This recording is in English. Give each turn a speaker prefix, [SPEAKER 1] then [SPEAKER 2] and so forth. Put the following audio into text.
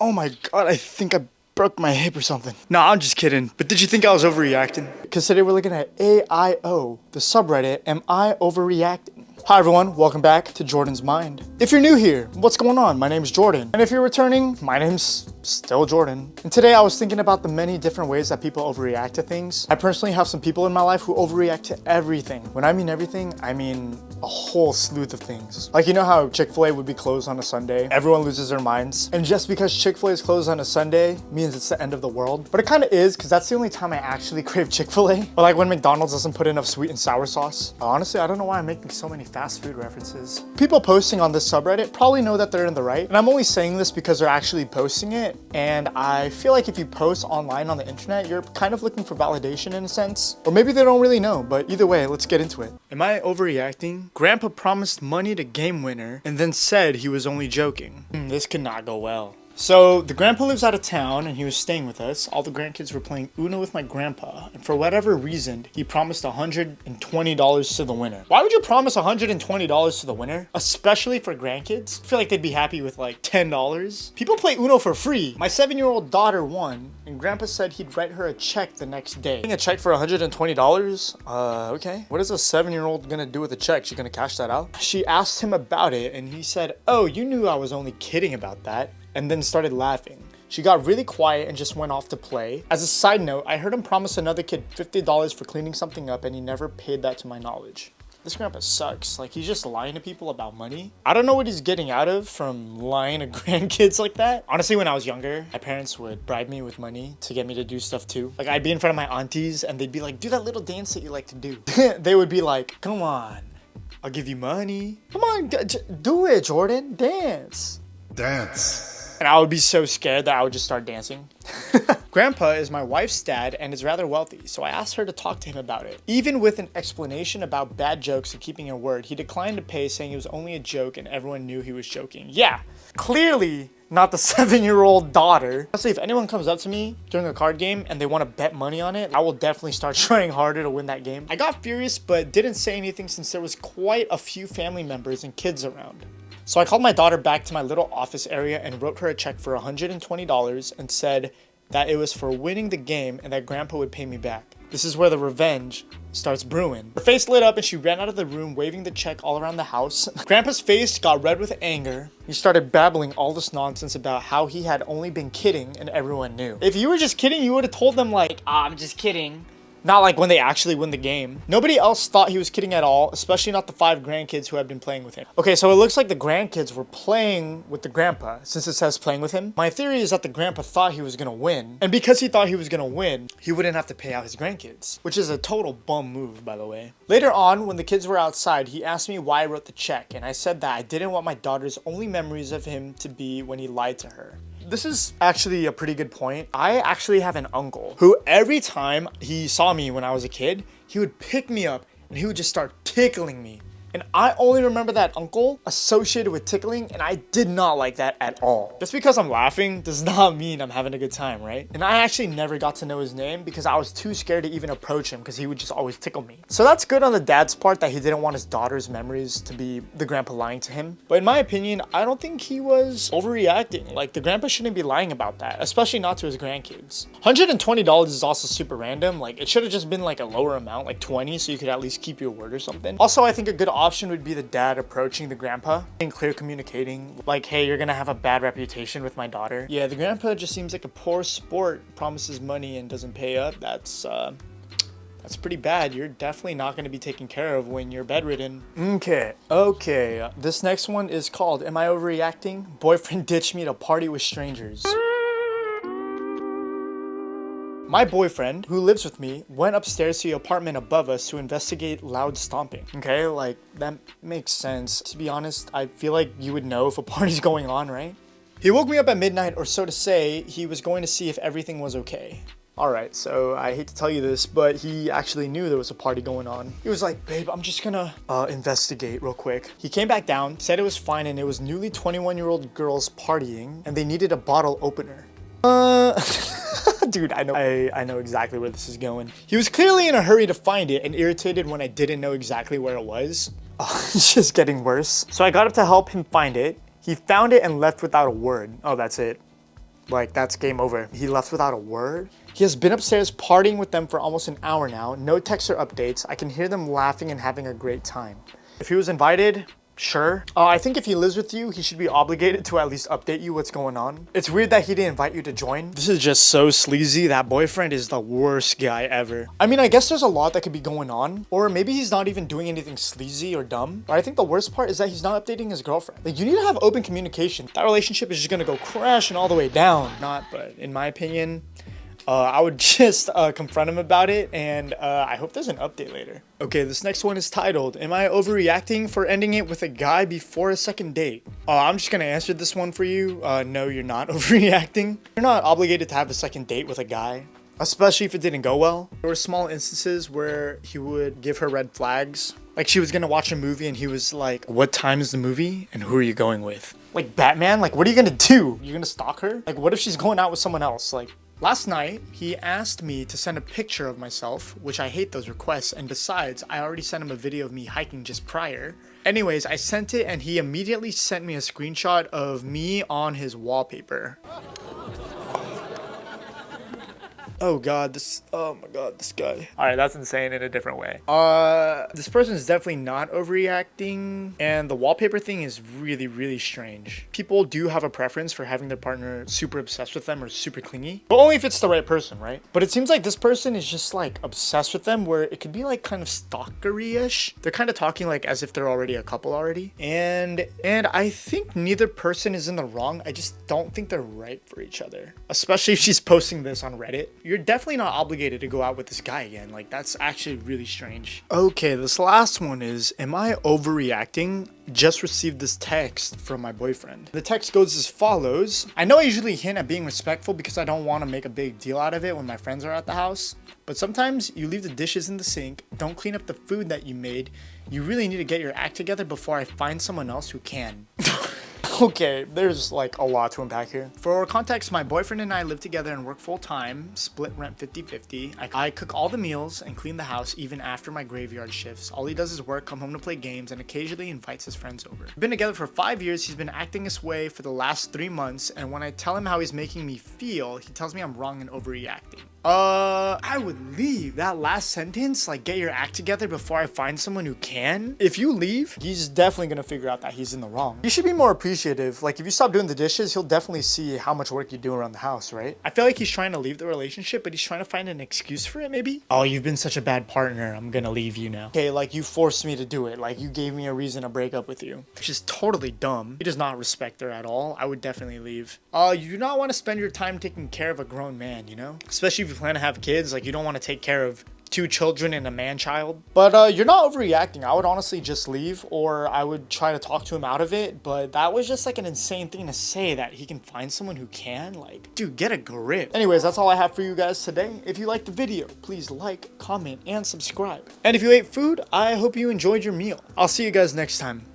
[SPEAKER 1] Oh my God, I think I broke my hip or something. Nah, I'm just kidding. But did you think I was overreacting? Because today we're looking at AIO, the subreddit, Am I Overreacting? Hi everyone, welcome back to Jordan's Mind. If you're new here, what's going on? My name's Jordan. And if you're returning, my name's still Jordan. And today I was thinking about the many different ways that people overreact to things. I personally have some people in my life who overreact to everything. When I mean everything, I mean a whole slew of things. Like, you know how Chick-fil-A would be closed on a Sunday? Everyone loses their minds. And just because Chick-fil-A is closed on a Sunday means it's the end of the world. But it kind of is, because that's the only time I actually crave Chick-fil-A. Or like when McDonald's doesn't put enough sweet and sour sauce. Honestly, I don't know why I'm making so many fast food references. People posting on this subreddit probably know that they're in the right. And I'm only saying this because they're actually posting it. And I feel like if you post online on the internet, you're kind of looking for validation in a sense. Or maybe they don't really know, but either way, let's get into it. Am I overreacting? Grandpa promised money to game winner and then said he was only joking. This could not go well. So the grandpa lives out of town and he was staying with us. All the grandkids were playing Uno with my grandpa. And for whatever reason, he promised $120 to the winner. Why would you promise $120 to the winner? Especially for grandkids? I feel like they'd be happy with like $10. People play Uno for free. My 7-year-old daughter won and grandpa said he'd write her a check the next day. A check for $120? Okay. What is a 7-year-old gonna do with a check? She gonna cash that out? She asked him about it and he said, "Oh, you knew I was only kidding about that." And then started laughing. She got really quiet and just went off to play. As a side note, I heard him promise another kid $50 for cleaning something up and he never paid that to my knowledge. This grandpa sucks. Like, he's just lying to people about money. I don't know what he's getting out of from lying to grandkids like that. Honestly, when I was younger, my parents would bribe me with money to get me to do stuff too. Like, I'd be in front of my aunties and they'd be like, "Do that little dance that you like to do." They would be like, "Come on, I'll give you money. Come on, do it, Jordan, dance."
[SPEAKER 2] Dance.
[SPEAKER 1] And I would be so scared that I would just start dancing. Grandpa is my wife's dad and is rather wealthy, so I asked her to talk to him about it. Even with an explanation about bad jokes and keeping her word, he declined to pay, saying it was only a joke and everyone knew he was joking. Yeah, clearly not the 7-year-old daughter. Honestly, if anyone comes up to me during a card game and they want to bet money on it, I will definitely start trying harder to win that game. I got furious but didn't say anything since there was quite a few family members and kids around. So I called my daughter back to my little office area and wrote her a check for $120 and said that it was for winning the game and that grandpa would pay me back. This is where the revenge starts brewing. Her face lit up and she ran out of the room waving the check all around the house. Grandpa's face got red with anger. He started babbling all this nonsense about how he had only been kidding and everyone knew. If you were just kidding, you would have told them like, "I'm just kidding." Not like when they actually win the game. Nobody else thought he was kidding at all, especially not the 5 grandkids who had been playing with him. Okay, so it looks like the grandkids were playing with the grandpa, since it says playing with him. My theory is that the grandpa thought he was gonna win, and because he thought he was gonna win, he wouldn't have to pay out his grandkids, which is a total bum move, by the way. Later on, when the kids were outside, he asked me why I wrote the check, and I said that I didn't want my daughter's only memories of him to be when he lied to her. This is actually a pretty good point. I actually have an uncle who every time he saw me when I was a kid, he would pick me up and he would just start tickling me. And I only remember that uncle associated with tickling, and I did not like that at all. Just because I'm laughing does not mean I'm having a good time, right? And I actually never got to know his name because I was too scared to even approach him because he would just always tickle me. So that's good on the dad's part that he didn't want his daughter's memories to be the grandpa lying to him. But in my opinion, I don't think he was overreacting. Like, the grandpa shouldn't be lying about that, especially not to his grandkids. $120 is also super random. Like, it should have just been like a lower amount, like 20, so you could at least keep your word or something. Also, I think a good option would be the dad approaching the grandpa and clear communicating, like, "Hey, you're gonna have a bad reputation with my daughter." Yeah, the grandpa just seems like a poor sport, promises money and doesn't pay up. That's pretty bad. You're definitely not going to be taken care of when you're bedridden. Okay. This next one is called Am I Overreacting? Boyfriend ditched me to party with strangers. My boyfriend, who lives with me, went upstairs to the apartment above us to investigate loud stomping. Okay, like, that makes sense. To be honest, I feel like you would know if a party's going on, right? He woke me up at midnight, or so to say. He was going to see if everything was okay. Alright, so I hate to tell you this, but he actually knew there was a party going on. He was like, "Babe, I'm just gonna investigate real quick." He came back down, said it was fine, and it was newly 21-year-old girls partying, and they needed a bottle opener. Dude, I know exactly where this is going. He was clearly in a hurry to find it and irritated when I didn't know exactly where it was. It's just getting worse. So I got up to help him find it. He found it and left without a word. Oh, that's it. Like, that's game over. He left without a word. He has been upstairs partying with them for almost an hour now. No texts or updates. I can hear them laughing and having a great time. If he was invited, sure. I think if he lives with you, he should be obligated to at least update you what's going on. It's weird that he didn't invite you to join. This is just so sleazy. That boyfriend is the worst guy ever. I mean, I guess there's a lot that could be going on, or maybe he's not even doing anything sleazy or dumb. But I think the worst part is that he's not updating his girlfriend. Like, you need to have open communication. That relationship is just gonna go crashing all the way down. Not, but in my opinion, I would just confront him about it, and I hope there's an update later. Okay, this next one is titled, Am I Overreacting for Ending It with a Guy Before a Second Date? I'm just gonna answer this one for you. No, you're not overreacting. You're not obligated to have a second date with a guy, especially if it didn't go well. There were small instances where he would give her red flags. Like, she was gonna watch a movie and he was like, what time is the movie and who are you going with? Like, Batman, like, what are you gonna do? You're gonna stalk her? Like, what if she's going out with someone else? Like, last night, he asked me to send a picture of myself, which I hate those requests, and besides, I already sent him a video of me hiking just prior. Anyways, I sent it and he immediately sent me a screenshot of me on his wallpaper. Oh god, oh my god, this guy. Alright, that's insane in a different way. This person is definitely not overreacting, and the wallpaper thing is really, really strange. People do have a preference for having their partner super obsessed with them or super clingy, but only if it's the right person, right? But it seems like this person is just like obsessed with them, where it could be like kind of stalkery-ish. They're kind of talking like as if they're already a couple already, and I think neither person is in the wrong. I just don't think they're right for each other, especially if she's posting this on Reddit. You're definitely not obligated to go out with this guy again. Like, that's actually really strange. Okay, this last one is, am I overreacting? Just received this text from my boyfriend. The text goes as follows. I know I usually hint at being respectful because I don't want to make a big deal out of it when my friends are at the house, but sometimes you leave the dishes in the sink, don't clean up the food that you made. You really need to get your act together before I find someone else who can. Okay, there's like a lot to unpack here. For context, my boyfriend and I live together and work full time, split rent 50-50. I cook all the meals and clean the house even after my graveyard shifts. All he does is work, come home to play games, and occasionally invites his friends over. We've been together for 5 years. He's been acting this way for the last 3 months, and when I tell him how he's making me feel, he tells me I'm wrong and overreacting. I would leave. That last sentence, like, get your act together before I find someone who can. If you leave, he's definitely gonna figure out that he's in the wrong. You should be more appreciative. Like, if you stop doing the dishes, he'll definitely see how much work you do around the house, right? I feel like he's trying to leave the relationship, but he's trying to find an excuse for it, maybe? Oh, you've been such a bad partner. I'm gonna leave you now. Okay, like, you forced me to do it. Like, you gave me a reason to break up with you. Which is totally dumb. He does not respect her at all. I would definitely leave. You do not want to spend your time taking care of a grown man, you know? Especially if you plan to have kids. Like, you don't want to take care of 2 children and a man-child. But you're not overreacting. I would honestly just leave, or I would try to talk to him out of it. But that was just like an insane thing to say, that he can find someone who can. Like, dude, get a grip. Anyways, that's all I have for you guys today. If you liked the video, please like, comment, and subscribe. And if you ate food, I hope you enjoyed your meal. I'll see you guys next time.